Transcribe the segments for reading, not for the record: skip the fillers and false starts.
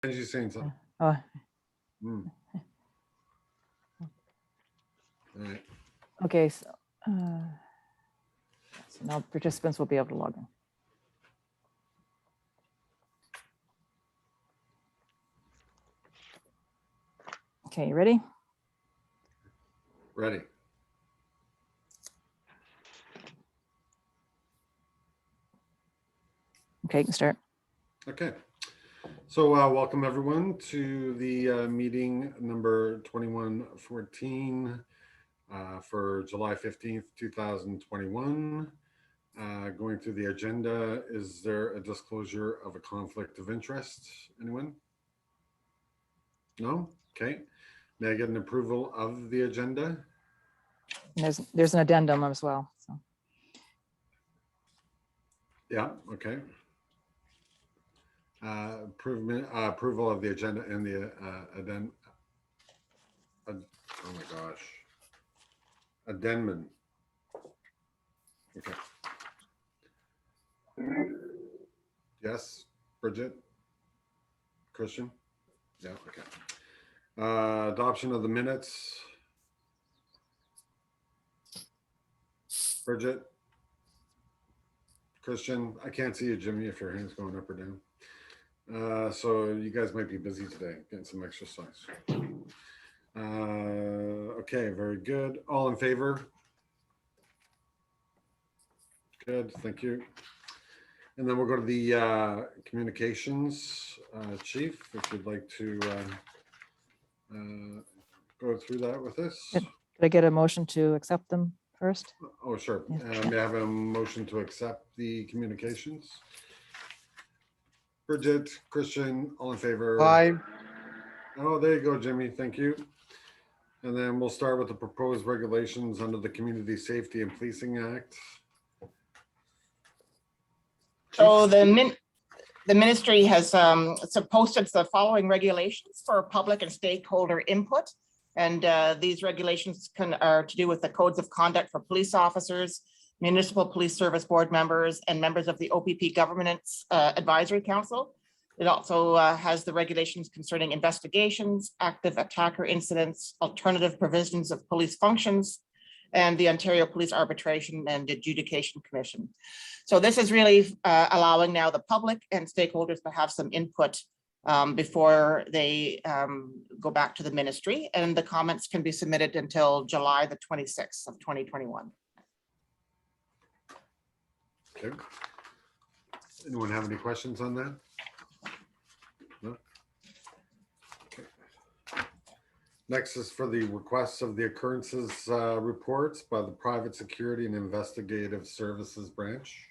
Benji's saying something. Oh, All right. okay. So now participants will be able to log in. Okay, you ready? Ready. Okay, you can start. Okay. So welcome everyone to the meeting number 2114 for July 15th, 2021. Going through the agenda, is there a disclosure of a conflict of interest? Anyone? No? Okay. May I get an approval of the agenda? And there's an addendum as well. So Yeah, okay. Approval of the agenda and the addendum. Oh my gosh. Addendum. Okay. Yes, Bridget? Christian? Yeah, okay. Adoption of the minutes. Bridget? Christian? I can't see you, Jimmy, if your hand's going up or down. So you guys might be busy today, getting some exercise. Okay, very good. All in favor? Good, thank you. And then we'll go to the communications. Chief, if you'd like to go through that with us. could I get a motion to accept them first? Oh, sure. Yeah. May I have a motion to accept the communications? Bridget, Christian, all in favor? Aye. Oh, there you go, Jimmy. Thank you. And then we'll start with the proposed regulations under the Community Safety and Policing Act. So the ministry has posted the following regulations for public and stakeholder input. And these regulations are to do with the codes of conduct for police officers, municipal police service board members, and members of the OPP Governance Advisory Council. It also has the regulations concerning investigations, active attacker incidents, alternative provisions of police functions, and the Ontario Police Arbitration and Adjudication Commission. So this is really allowing now the public and stakeholders to have some input before they go back to the ministry, and the comments can be submitted until July the 26th of 2021. Okay. Anyone have any questions on that? No? Okay. Next is for the requests of the occurrences reports by the Private Security and Investigative Services Branch.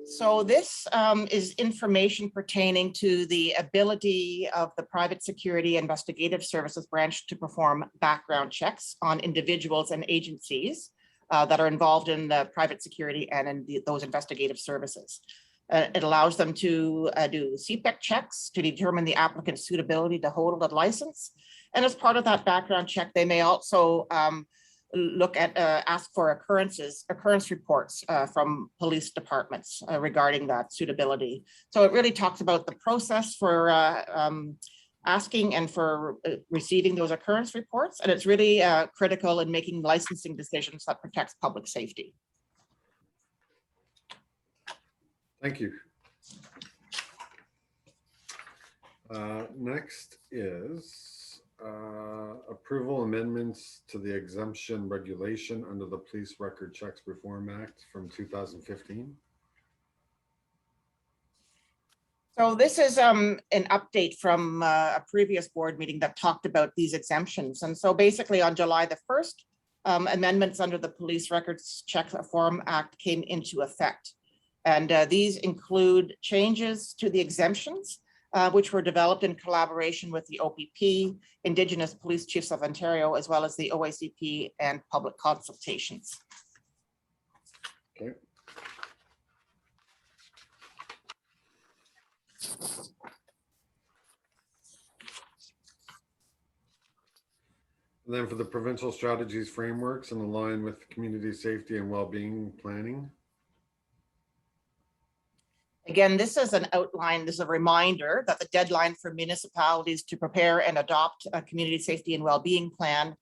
So this is information pertaining to the ability of the Private Security Investigative Services Branch to perform background checks on individuals and agencies that are involved in the private security and in those investigative services. It allows them to do CPEC checks to determine the applicant's suitability to hold a license. And as part of that background check, they may also look at ask for occurrence reports from police departments regarding that suitability. So it really talks about the process for asking and for receiving those occurrence reports, and it's really critical in making licensing decisions that protects public safety. Thank you. Next is approval amendments to the exemption regulation under the Police Record Checks Reform Act from 2015. So this is an update from a previous board meeting that talked about these exemptions. And so basically on July the 1st, amendments under the Police Records Checks Reform Act came into effect. And these include changes to the exemptions, which were developed in collaboration with the OPP, Indigenous Police Chiefs of Ontario, as well as the OACP and public consultations. Okay. And then for the provincial strategies frameworks and align with community safety and well-being planning. again, this is an outline, this is a reminder that the deadline for municipalities to prepare and adopt a community safety and well-being plan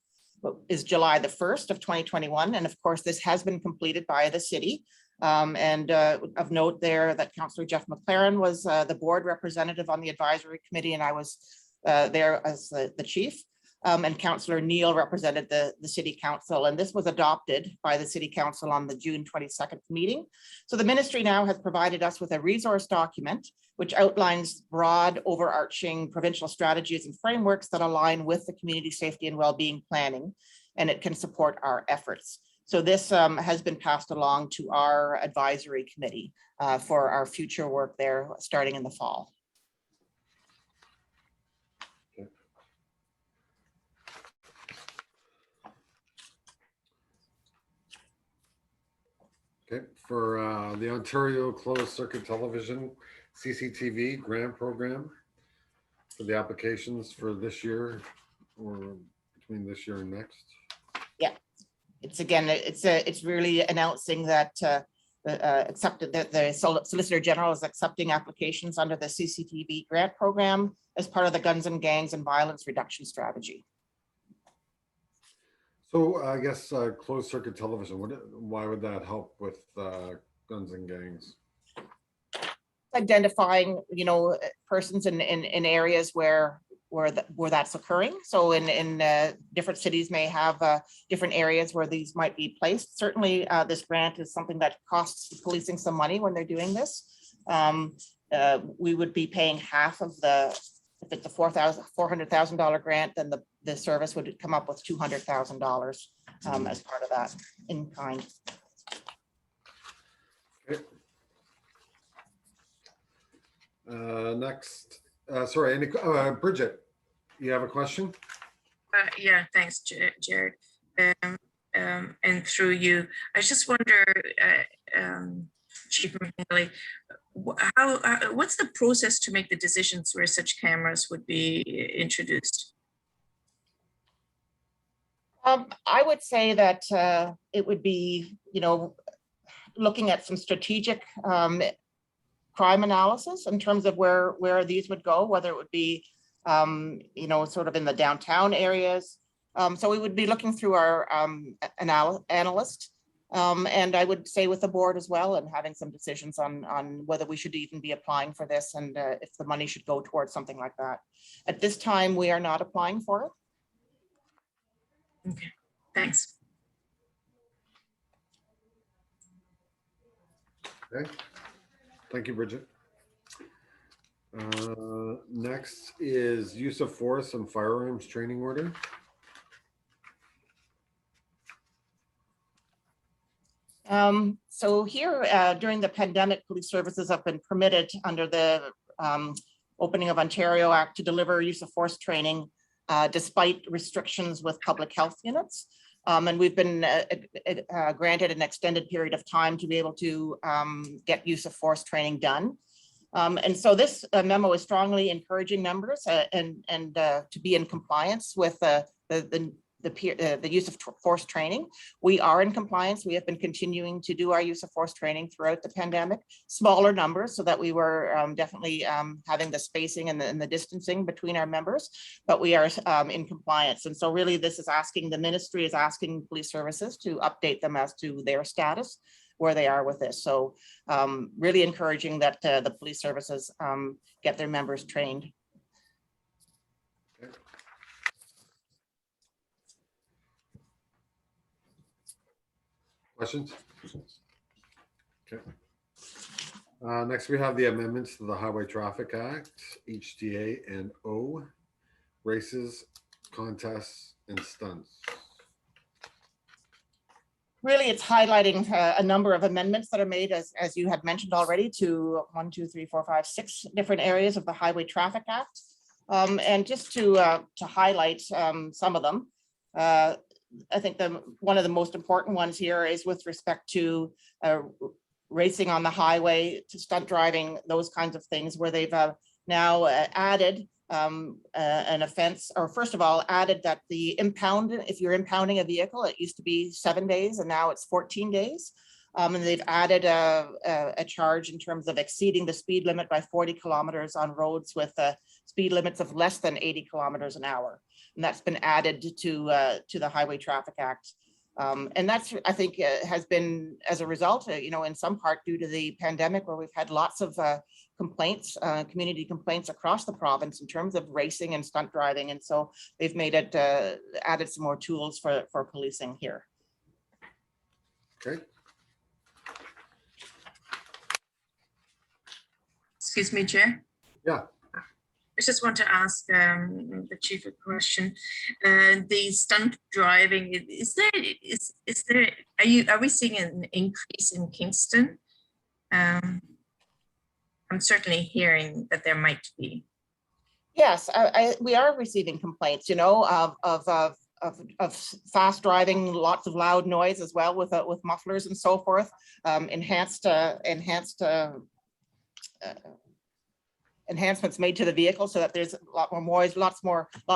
is July the 1st of 2021. And of course, this has been completed by the city. Of note there that Councillor Jeff McLaren was the board representative on the advisory committee, and I was there as the chief. And Councillor Neal represented the city council, and this was adopted by the city council on the June 22nd meeting. So the ministry now has provided us with a resource document which outlines broad overarching provincial strategies and frameworks that align with the community safety and well-being planning, and it can support our efforts. So this has been passed along to our advisory committee for our future work there starting in the fall. Okay, for the Ontario Closed Circuit Television CCTV grant program for the applications for this year or between this year and next. Yeah, it's again, it's really announcing that accepted that the Solicitor General is accepting applications under the CCTV grant program as part of the Guns and Gangs and Violence Reduction Strategy. So I guess closed circuit television, why would that help with guns and gangs? Identifying, persons in areas where that's occurring. So in different cities may have different areas where these might be placed. Certainly this grant is something that costs policing some money when they're doing this. We would be paying half of if it's a $400,000 grant, then the service would come up with $200,000 as part of that in kind. Okay. Next, sorry, Bridget, you have a question? Yeah, thanks, Jared. And through you, I just wonder, Chief McNeely, what's the process to make the decisions where such cameras would be introduced? I would say that it would be, looking at some strategic crime analysis in terms of where these would go, whether it would be, sort of in the downtown areas. So we would be looking through our analyst. And I would say with the board as well, and having some decisions on whether we should even be applying for this and if the money should go towards something like that. At this time, we are not applying for it. Okay, thanks. Okay, thank you, Bridget. Next is use of force and firearms training order. So here during the pandemic, police services have been permitted under the Opening of Ontario Act to deliver use of force training despite restrictions with public health units. And we've been granted an extended period of time to be able to get use of force training done. And so this memo is strongly encouraging members and to be in compliance with the use of force training. We are in compliance. We have been continuing to do our use of force training throughout the pandemic, smaller numbers so that we were definitely having the spacing and the distancing between our members, but we are in compliance. And so really this is asking, the ministry is asking police services to update them as to their status, where they are with this. So really encouraging that the police services get their members trained. Questions? Okay. Next, we have the amendments to the Highway Traffic Act, HTA and O, races, contests, and stunts. Really, it's highlighting a number of amendments that are made, as you had mentioned already, to 1, 2, 3, 4, 5, 6 different areas of the Highway Traffic Act. And just to highlight some of them, I think one of the most important ones here is with respect to racing on the highway, to stunt driving, those kinds of things, where they've now added an offense, or first of all, added that the if you're impounding a vehicle, it used to be 7 days and now it's 14 days. And they've added a charge in terms of exceeding the speed limit by 40 kilometers on roads with speed limits of less than 80 kilometers an hour. And that's been added to the Highway Traffic Act. And that's, I think, has been as a result, in some part due to the pandemic, where we've had lots of complaints, community complaints across the province in terms of racing and stunt driving. And so they've made it, added some more tools for policing here. Okay. Excuse me, Chair. Yeah. I just want to ask the chief a question. The stunt driving, are we seeing an increase in Kingston? I'm certainly hearing that there might be. Yes, we are receiving complaints, of fast driving, lots of loud noise as well with mufflers and so forth, enhancements made to the vehicle so that there's a lot more noise, lot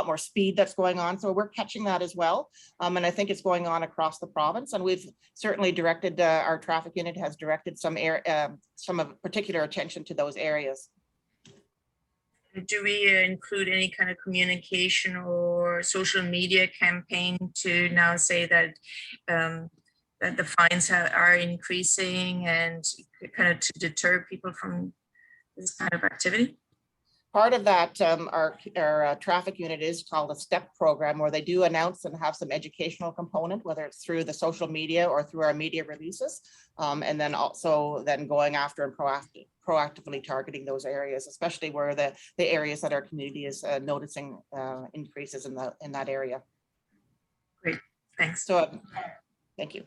more speed that's going on. So we're catching that as well. And I think it's going on across the province. And we've certainly directed, our traffic unit has directed some of particular attention to those areas. Do we include any kind of communication or social media campaign to now say that that the fines are increasing and kind of to deter people from this kind of activity? Part of that, our traffic unit is called a STEP program, where they do announce and have some educational component, whether it's through the social media or through our media releases. And then also going after and proactively targeting those areas, especially where the areas that our community is noticing increases in that area. Great, thanks. So, thank you.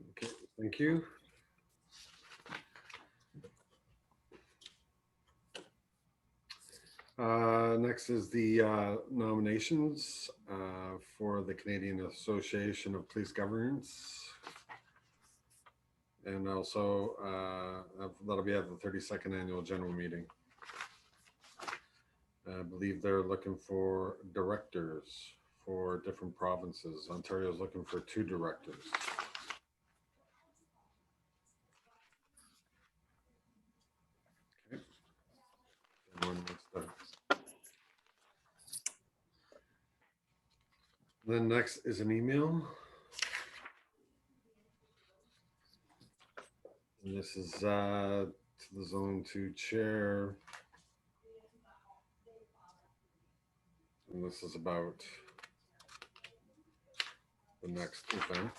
Okay, thank you. Next is the nominations for the Canadian Association of Police Governance. And also that'll be at the 32nd annual general meeting. I believe they're looking for directors for different provinces. Ontario is looking for 2 directors. Okay. Then next is an email. And this is to the Zone 2 chair. And this is about the next event.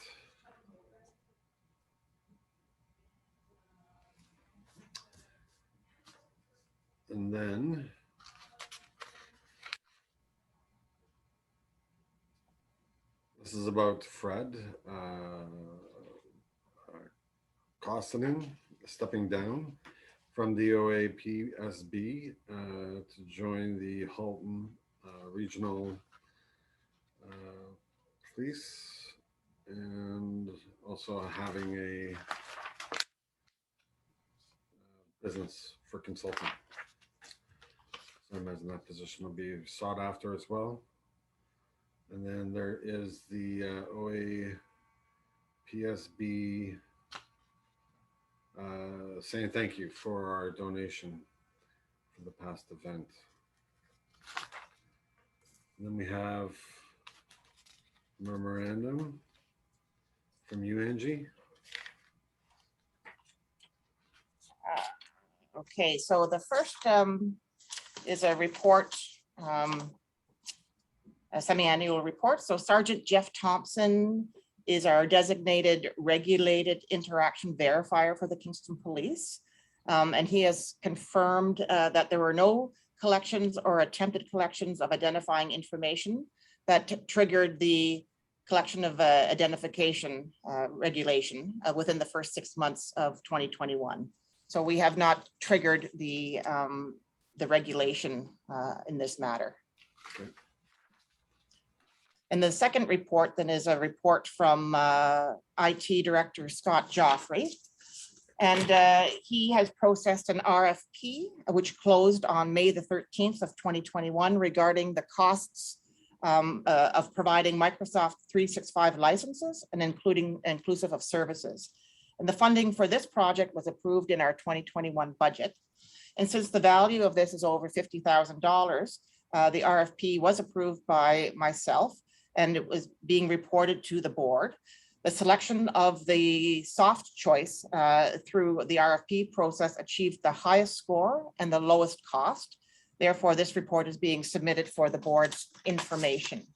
And then this is about Fred Koskinen stepping down from the KPSB to join the Halton Regional Police, and also having a business for consulting. So I imagine that position will be sought after as well. And then there is the OAPSB saying thank you for our donation for the past event. And then we have memorandum from you, Angie. Okay, so the first is a report, a semi-annual report. So Sergeant Jeff Thompson is our designated regulated interaction verifier for the Kingston Police. And he has confirmed that there were no collections or attempted collections of identifying information that triggered the collection of identification regulation within the first 6 months of 2021. So we have not triggered the regulation in this matter. Okay. And the second report then is a report from IT Director Scott Joffrey. And he has processed an RFP, which closed on May the 13th of 2021 regarding the costs of providing Microsoft 365 licenses and inclusive of services. And the funding for this project was approved in our 2021 budget. And since the value of this is over $50,000, the RFP was approved by myself and it was being reported to the board. The selection of the soft choice through the RFP process achieved the highest score and the lowest cost. Therefore, this report is being submitted for the board's information.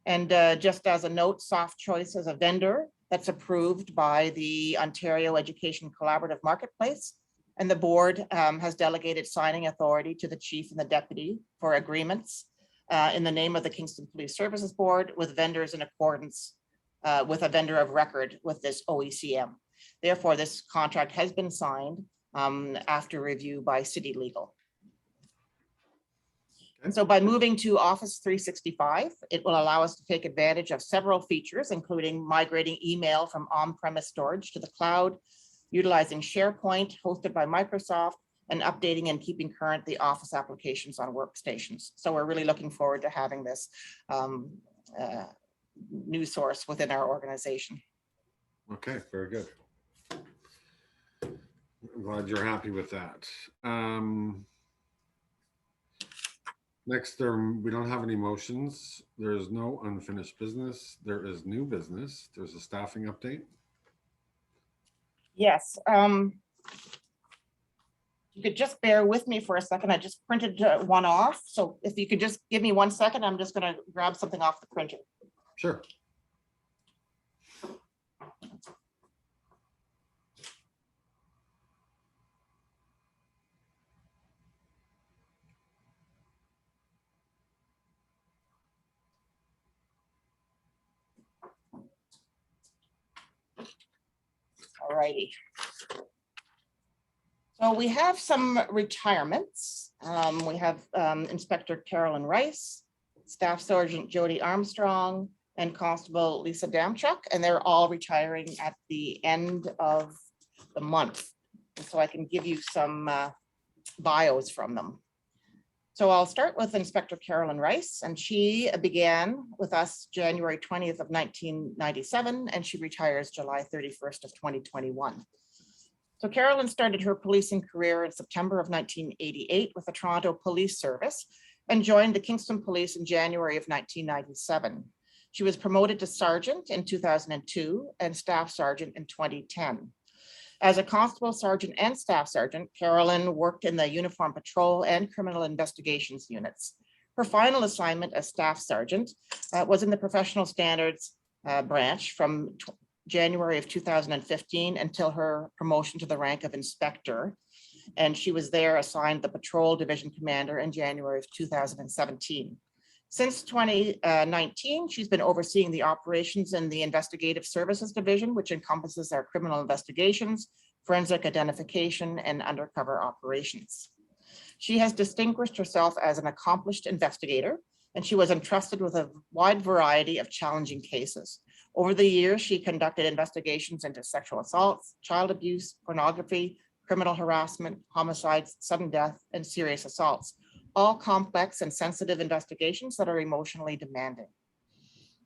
And just as a note, Soft Choice is a vendor that's approved by the Ontario Education Collaborative Marketplace. And the board has delegated signing authority to the chief and the deputy for agreements in the name of the Kingston Police Services Board with vendors in accordance with a vendor of record with this OECM. Therefore, this contract has been signed after review by City Legal. And so by moving to Office 365, it will allow us to take advantage of several features, including migrating email from on-premise storage to the cloud, utilizing SharePoint hosted by Microsoft, and updating and keeping current the Office applications on workstations. So we're really looking forward to having this new source within our organization. Okay, very good. I'm glad you're happy with that. Next, we don't have any motions. There is no unfinished business. There is new business. There's a staffing update. Yes. You could just bear with me for a second. I just printed one off. So if you could just give me 1 second, I'm just going to grab something off the printer. Sure. All righty. So we have some retirements. We have Inspector Carolyn Rice, Staff Sergeant Jody Armstrong, and Constable Lisa Damchuk, and they're all retiring at the end of the month. And so I can give you some bios from them. So I'll start with Inspector Carolyn Rice, and she began with us January 20th of 1997, and she retires July 31st of 2021. So Carolyn started her policing career in September of 1988 with the Toronto Police Service and joined the Kingston Police in January of 1997. She was promoted to sergeant in 2002 and staff sergeant in 2010. As a constable, sergeant, and staff sergeant, Carolyn worked in the uniform patrol and criminal investigations units. Her final assignment as staff sergeant was in the professional standards branch from January of 2015 until her promotion to the rank of inspector. And she was there assigned the patrol division commander in January of 2017. Since 2019, she's been overseeing the operations in the investigative services division, which encompasses our criminal investigations, forensic identification, and undercover operations. She has distinguished herself as an accomplished investigator, and she was entrusted with a wide variety of challenging cases. Over the years, she conducted investigations into sexual assaults, child abuse, pornography, criminal harassment, homicides, sudden death, and serious assaults, all complex and sensitive investigations that are emotionally demanding.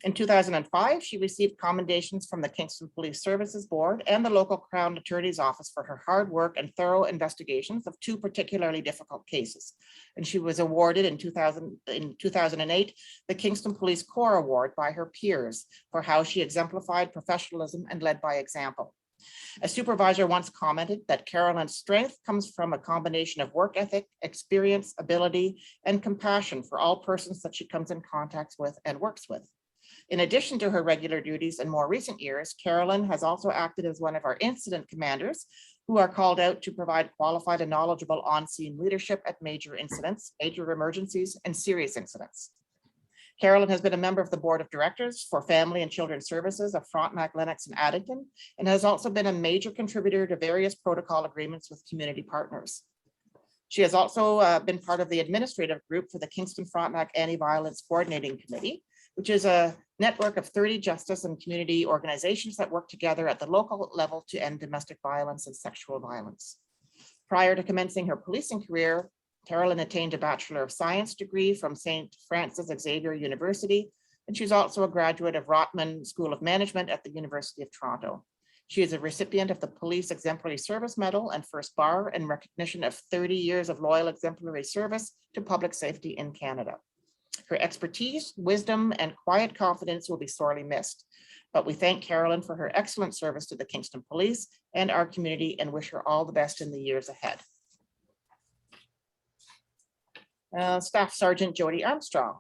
In 2005, she received commendations from the Kingston Police Services Board and the local Crown Attorney's Office for her hard work and thorough investigations of two particularly difficult cases. And she was awarded in 2008 the Kingston Police Corps Award by her peers for how she exemplified professionalism and led by example. A supervisor once commented that Carolyn's strength comes from a combination of work ethic, experience, ability, and compassion for all persons that she comes in contact with and works with. In addition to her regular duties in more recent years, Carolyn has also acted as one of our incident commanders who are called out to provide qualified and knowledgeable on-scene leadership at major incidents, major emergencies, and serious incidents. Carolyn has been a member of the board of directors for Family and Children's Services of Frontenac, Lennox, and Addington, and has also been a major contributor to various protocol agreements with community partners. She has also been part of the administrative group for the Kingston Frontenac Anti-Violence Coordinating Committee, which is a network of 30 justice and community organizations that work together at the local level to end domestic violence and sexual violence. Prior to commencing her policing career, Carolyn attained a Bachelor of Science degree from St. Francis Xavier University, and she's also a graduate of Rotman School of Management at the University of Toronto. She is a recipient of the Police Exemplary Service Medal and First Bar in recognition of 30 years of loyal exemplary service to public safety in Canada. Her expertise, wisdom, and quiet confidence will be sorely missed, but we thank Carolyn for her excellent service to the Kingston Police and our community and wish her all the best in the years ahead. Staff Sergeant Jody Armstrong.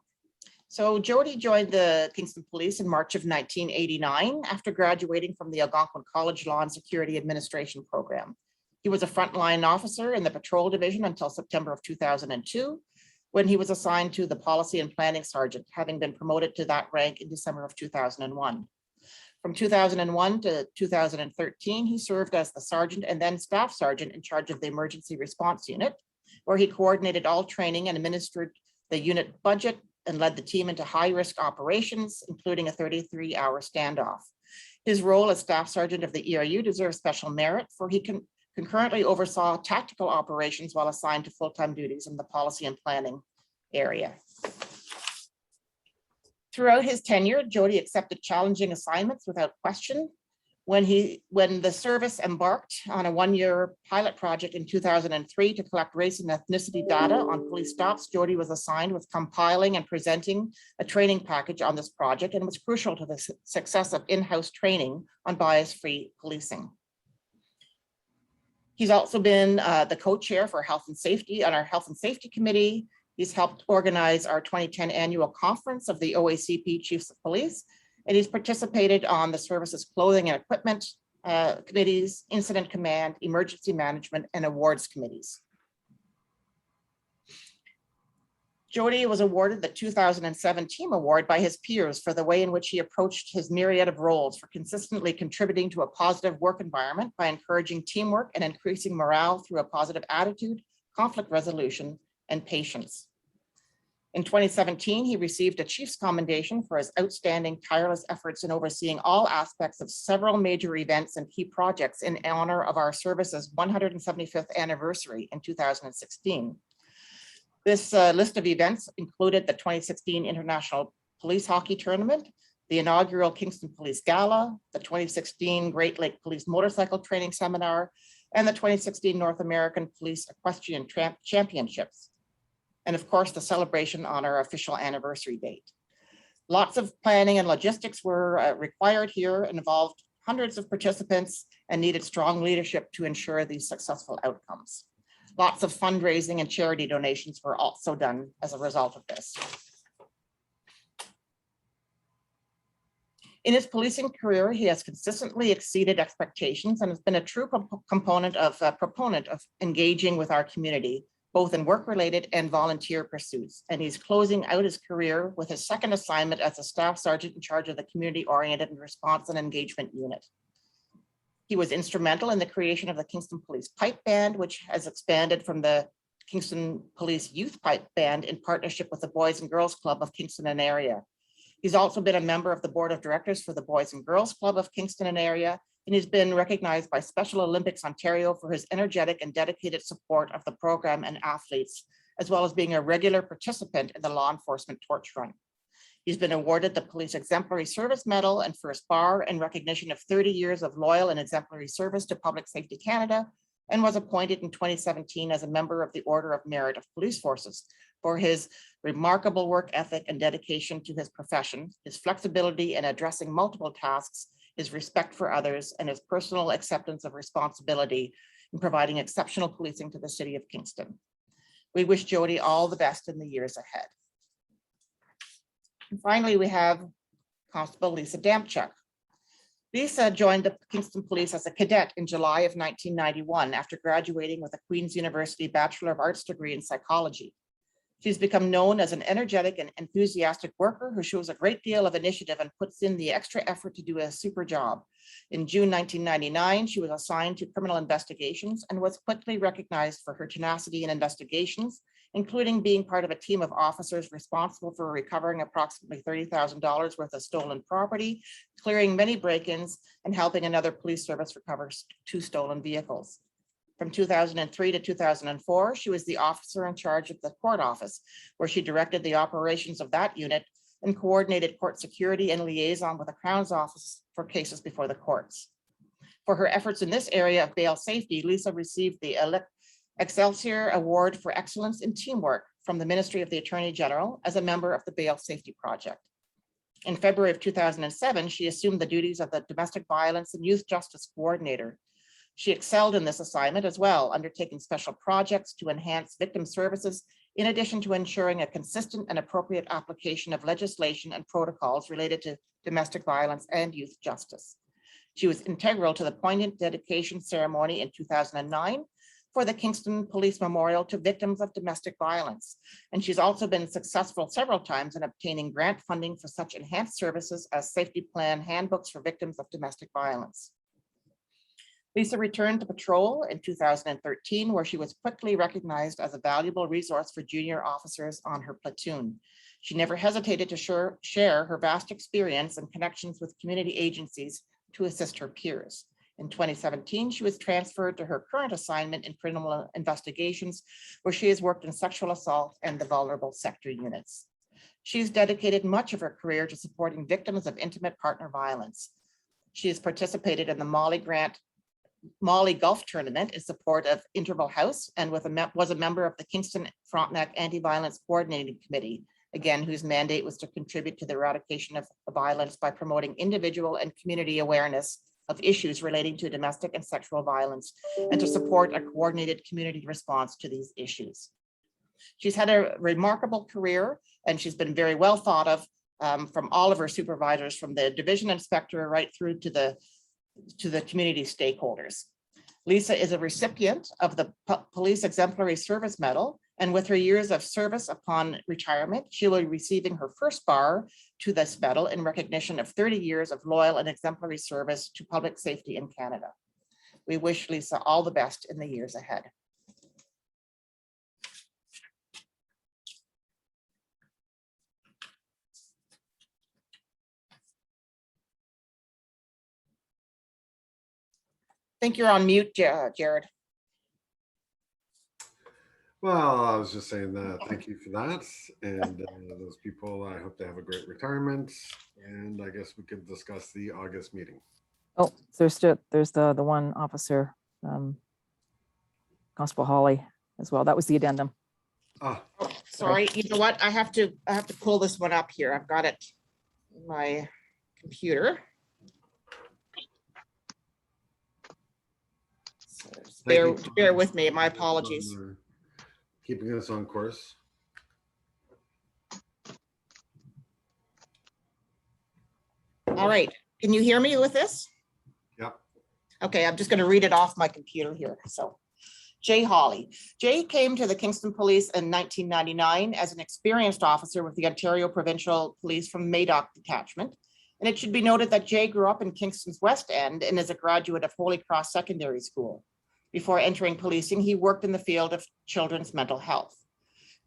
So Jody joined the Kingston Police in March of 1989 after graduating from the Algonquin College Law and Security Administration program. He was a frontline officer in the Patrol Division until September of 2002, when he was assigned to the Policy and Planning Sergeant, having been promoted to that rank in December of 2001. From 2001 to 2013, he served as the Sergeant and then Staff Sergeant in charge of the Emergency Response Unit, where he coordinated all training and administered the unit budget and led the team into high-risk operations, including a 33-hour standoff. His role as Staff Sergeant of the ERU deserves special merit, for he concurrently oversaw tactical operations while assigned to full-time duties in the policy and planning area. Throughout his tenure, Jody accepted challenging assignments without question. When the service embarked on a one-year pilot project in 2003 to collect race and ethnicity data on police stops, Jody was assigned with compiling and presenting a training package on this project, and was crucial to the success of in-house training on bias-free policing. He's also been the co-chair for health and safety on our Health and Safety Committee. He's helped organize our 2010 annual conference of the OACP Chiefs of Police, and he's participated on the services clothing and equipment committees, incident command, emergency management, and awards committees. Jody was awarded the 2007 Team Award by his peers for the way in which he approached his myriad of roles, for consistently contributing to a positive work environment by encouraging teamwork and increasing morale through a positive attitude, conflict resolution, and patience. In 2017, he received a Chief's Commendation for his outstanding, tireless efforts in overseeing all aspects of several major events and key projects in honor of our service's 175th anniversary in 2016. This list of events included the 2016 International Police Hockey Tournament, the inaugural Kingston Police Gala, the 2016 Great Lake Police Motorcycle Training Seminar, and the 2016 North American Police Equestrian Championships. And of course, the celebration on our official anniversary date. Lots of planning and logistics were required here, and involved hundreds of participants, and needed strong leadership to ensure these successful outcomes. Lots of fundraising and charity donations were also done as a result of this. In his policing career, he has consistently exceeded expectations and has been a true proponent of engaging with our community, both in work-related and volunteer pursuits. And he's closing out his career with his second assignment as a Staff Sergeant in charge of the Community-Oriented Response and Engagement Unit. He was instrumental in the creation of the Kingston Police Pipe Band, which has expanded from the Kingston Police Youth Pipe Band in partnership with the Boys and Girls Club of Kingston and area. He's also been a member of the Board of Directors for the Boys and Girls Club of Kingston and area, and he's been recognized by Special Olympics Ontario for his energetic and dedicated support of the program and athletes, as well as being a regular participant in the law enforcement torch run. He's been awarded the Police Exemplary Service Medal and First Bar in recognition of 30 years of loyal and exemplary service to Public Safety Canada, and was appointed in 2017 as a member of the Order of Merit of Police Forces for his remarkable work ethic and dedication to his profession, his flexibility in addressing multiple tasks, his respect for others, and his personal acceptance of responsibility in providing exceptional policing to the City of Kingston. We wish Jody all the best in the years ahead. And finally, we have Constable Lisa Damchuk. Lisa joined the Kingston Police as a cadet in July of 1991 after graduating with a Queen's University Bachelor of Arts degree in psychology. She's become known as an energetic and enthusiastic worker who shows a great deal of initiative and puts in the extra effort to do a super job. In June 1999, she was assigned to criminal investigations and was quickly recognized for her tenacity in investigations, including being part of a team of officers responsible for recovering approximately $30,000 worth of stolen property, clearing many break-ins, and helping another police service recover 2 stolen vehicles. From 2003 to 2004, she was the officer in charge of the court office, where she directed the operations of that unit and coordinated court security and liaison with the Crown's office for cases before the courts. For her efforts in this area of bail safety, Lisa received the Excelsior Award for Excellence in Teamwork from the Ministry of the Attorney General as a member of the Bail Safety Project. In February of 2007, she assumed the duties of the Domestic Violence and Youth Justice Coordinator. She excelled in this assignment as well, undertaking special projects to enhance victim services, in addition to ensuring a consistent and appropriate application of legislation and protocols related to domestic violence and youth justice. She was integral to the poignant dedication ceremony in 2009 for the Kingston Police Memorial to victims of domestic violence. And she's also been successful several times in obtaining grant funding for such enhanced services as safety plan handbooks for victims of domestic violence. Lisa returned to patrol in 2013, where she was quickly recognized as a valuable resource for junior officers on her platoon. She never hesitated to share her vast experience and connections with community agencies to assist her peers. In 2017, she was transferred to her current assignment in criminal investigations, where she has worked in sexual assault and the vulnerable sector units. She's dedicated much of her career to supporting victims of intimate partner violence. She has participated in the Molly Golf Tournament in support of Interval House and was a member of the Kingston Frontenac Anti-Violence Coordinating Committee, again, whose mandate was to contribute to the eradication of violence by promoting individual and community awareness of issues relating to domestic and sexual violence and to support a coordinated community response to these issues. She's had a remarkable career and she's been very well thought of from all of her supervisors, from the division inspector right through to the community stakeholders. Lisa is a recipient of the Police Exemplary Service Medal, and with her years of service upon retirement, she will be receiving her first bar to this medal in recognition of 30 years of loyal and exemplary service to public safety in Canada. We wish Lisa all the best in the years ahead. I think you're on mute, Jared. Well, I was just saying that thank you for that. And those people, I hope they have a great retirement. And I guess we could discuss the August meeting. Oh, there's the one officer, Constable Holly as well. That was the addendum. Ah, Oh, sorry, you know what? I have to pull this one up here. I've got it in my computer. So bear with me. My apologies. Keeping us on course. All right. Can you hear me with this? Yep. Okay, I'm just going to read it off my computer here. So, Jay Hawley. Jay came to the Kingston Police in 1999 as an experienced officer with the Ontario Provincial Police from Madoc Detachment. And it should be noted that Jay grew up in Kingston's West End and is a graduate of Holy Cross Secondary School. Before entering policing, he worked in the field of children's mental health.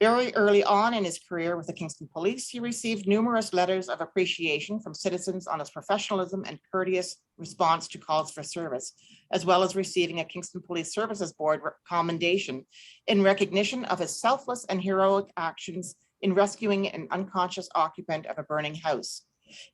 Very early on in his career with the Kingston Police, he received numerous letters of appreciation from citizens on his professionalism and courteous response to calls for service, as well as receiving a Kingston Police Services Board commendation in recognition of his selfless and heroic actions in rescuing an unconscious occupant of a burning house.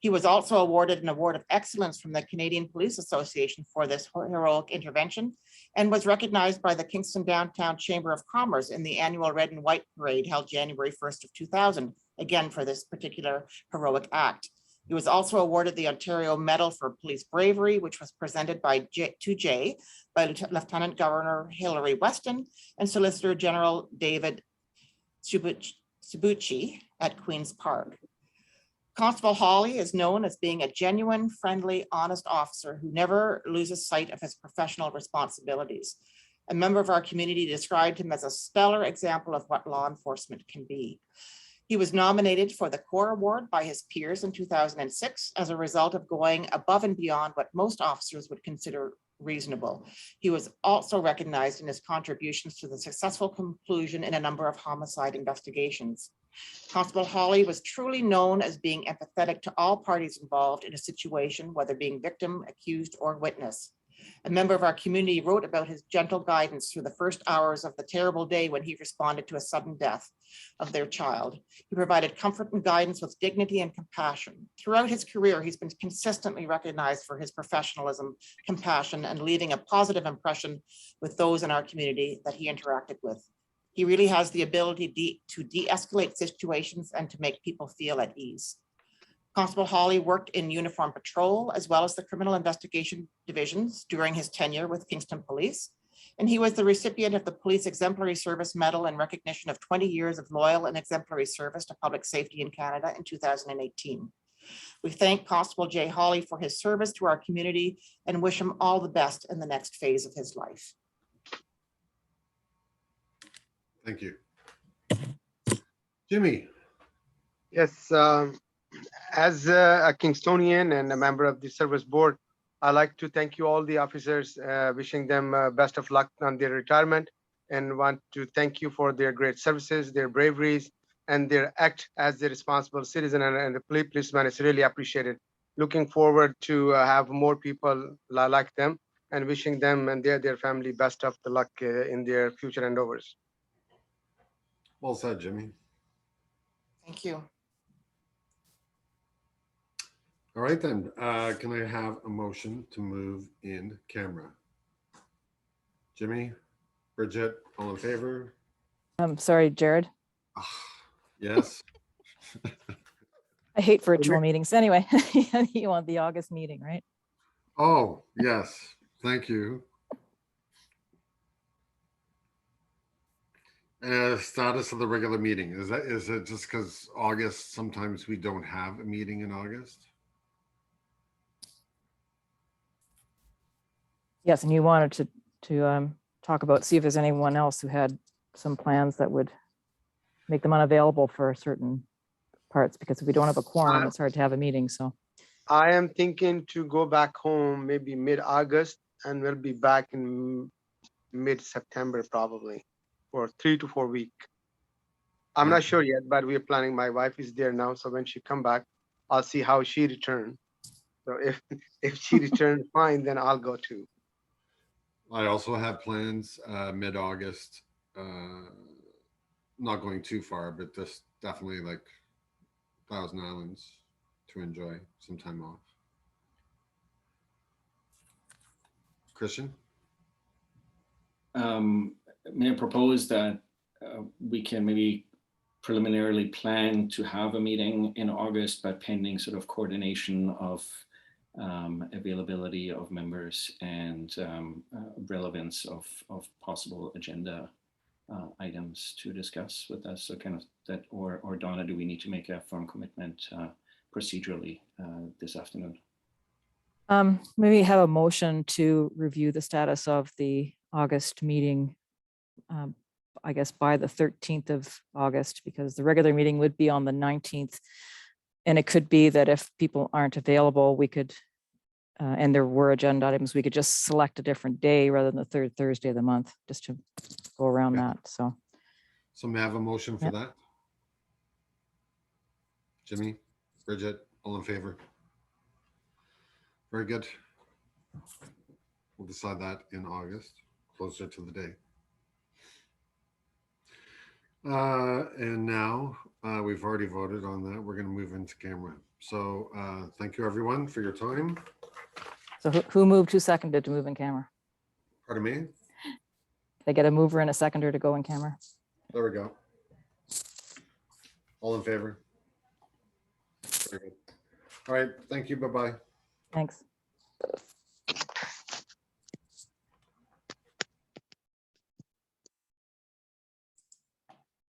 He was also awarded an Award of Excellence from the Canadian Police Association for this heroic intervention and was recognized by the Kingston Downtown Chamber of Commerce in the annual Red and White Parade held January 1st of 2000, again for this particular heroic act. He was also awarded the Ontario Medal for Police Bravery, which was presented by Lieutenant Governor Hilary Weston and Solicitor General David Subucci at Queen's Park. Constable Hawley is known as being a genuine, friendly, honest officer who never loses sight of his professional responsibilities. A member of our community described him as a stellar example of what law enforcement can be. He was nominated for the Corps Award by his peers in 2006 as a result of going above and beyond what most officers would consider reasonable. He was also recognized in his contributions to the successful conclusion in a number of homicide investigations. Constable Hawley was truly known as being empathetic to all parties involved in a situation, whether being victim, accused, or witness. A member of our community wrote about his gentle guidance through the first hours of the terrible day when he responded to a sudden death of their child. He provided comfort and guidance with dignity and compassion. Throughout his career, he's been consistently recognized for his professionalism, compassion, and leaving a positive impression with those in our community that he interacted with. He really has the ability to de-escalate situations and to make people feel at ease. Constable Hawley worked in uniform patrol as well as the criminal investigation divisions during his tenure with Kingston Police. And he was the recipient of the Police Exemplary Service Medal in recognition of 20 years of loyal and exemplary service to public safety in Canada in 2018. We thank Constable Jay Hawley for his service to our community and wish him all the best in the next phase of his life. Thank you. Jimmy. Yes, as a Kingstonian and a member of the service board, I'd like to thank you all the officers, wishing them best of luck on their retirement, and want to thank you for their great services, their braveries, and their act as a responsible citizen and a policeman is really appreciated. Looking forward to have more people like them, and wishing them and their family best of the luck in their future endeavors. Well said, Jimmy. Thank you. All right then, can I have a motion to move in camera? Jimmy, Bridget, all in favor? Sorry, Jared. Yes. I hate virtual meetings. Anyway, you want the August meeting, right? Oh, yes. Thank you. Status of the regular meeting. Is it just because August, sometimes we don't have a meeting in August? Yes, and you wanted to talk about, see if there's anyone else who had some plans that would make them unavailable for certain parts, because if we don't have a quorum, it's hard to have a meeting, so. I am thinking to go back home maybe mid-August, and we'll be back in mid-September probably for 3 to 4 weeks. I'm not sure yet, but we're planning. My wife is there now, so when she come back, I'll see how she returns. So if she returns fine, then I'll go too. I also have plans mid-August, not going too far, but just definitely like Thousand Islands to enjoy some time off. Christian? May I propose that we can maybe preliminarily plan to have a meeting in August, but pending sort of coordination of availability of members and relevance of possible agenda items to discuss with us. So kind of that, or Donna, do we need to make a firm commitment procedurally this afternoon? Maybe have a motion to review the status of the August meeting, I guess by the 13th of August, because the regular meeting would be on the 19th. And it could be that if people aren't available, we could, and there were agenda items, we could just select a different day rather than the third Thursday of the month, just to go around that. So may I have a motion for Yep. that? Jimmy, Bridget, all in favor? Very good. We'll decide that in August, closer to the day. And now we've already voted on that. We're going to move into camera. So thank you everyone for your time. So who moved, who seconded to move in camera? Pardon me? They get a mover and a seconder to go in camera. There we go. All in favor? Very good. All right. Thank you. Bye-bye. Thanks.